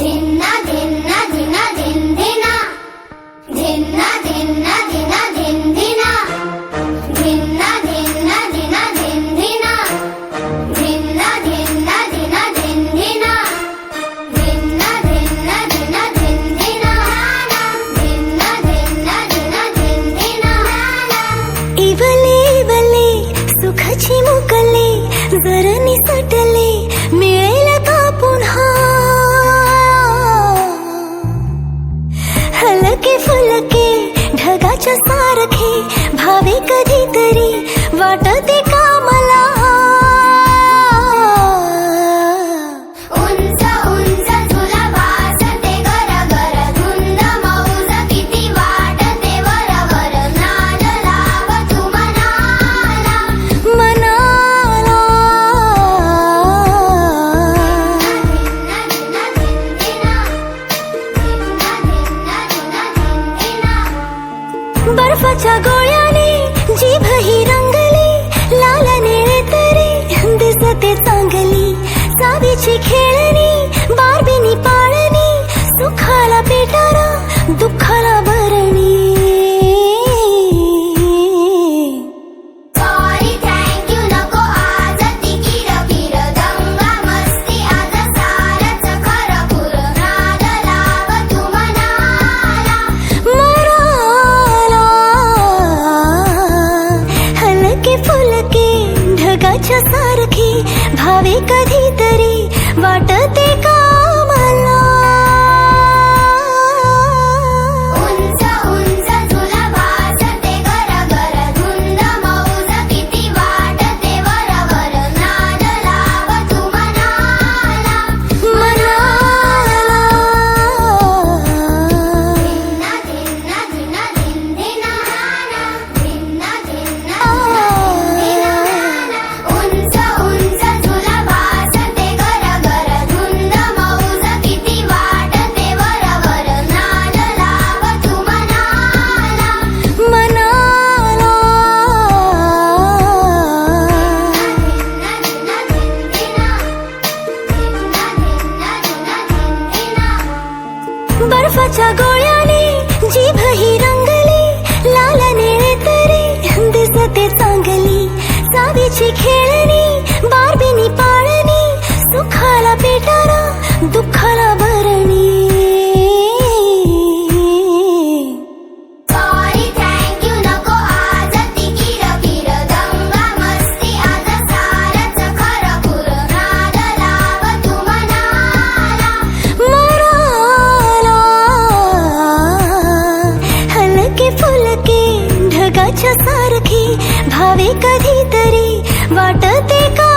धिन्ना धिन्ना धिना धिन धिना धिन्ना धिन्ना धिना धिन धिना धिन्ना धिन्ना धिना धिन धिना धिन्ना धिन्ना धिना धिन धिना धिन्ना धिन्ना धिना धिन धिना धिन्ना धिन्ना धिना धिन धिना इवले इवले सुखाची मुकले जरा निसटले मिळेल का पुन्हा हलके फुलके ढगाच्या सारखे भावे कधीतरी वाटते का मला उंच उंच झुला भासते गरगर धुंद मौज किती वाटते वरवर नाद लाव तू मनाला मनाला बर्फाच्या गोळ्याने जीभ ही रंगली लाल निळे तरी दिसते चांगली सावीची खेळणी बारबीनी पाळणी सुखाला पेटारा दुःखाला भरणी सॉरी थँक्यू नको आज ती किरकिर दंगा मस्ती आज सारच खरं खुर नाद लाव तू मनाला मराला हलके फुलके ढगाच्या सारखी भावे कधीतरी वाटते का मला उंच उंच झुला भासते गरगर धुंद मौज किती वाटते वरवर नाद लाव तू मनाला मनाला धिन्ना धिन्ना धिना धिन धिना धिन्ना धिन्ना धिना उंच उंच झुला भासते गरगर धुंद मौज किती वाटते वरवर नाद लाव तू मनाला मनाला बर्फाच्या गोळ्याने जीभ ही रंगली लाल निळे तरी दिसते चांगली सावीची खेळणी बारबीनी पाळणी सुखाला पेटारा दुःखाला भरणी सॉरी थँक्यू नको आज ती किरकिर दंगा मस्ती आज सारच खरं खुर नाद लाव तू मनाला मराला हलके फुलके ढगाच्या सारखी भावे कधीतरी वाटते का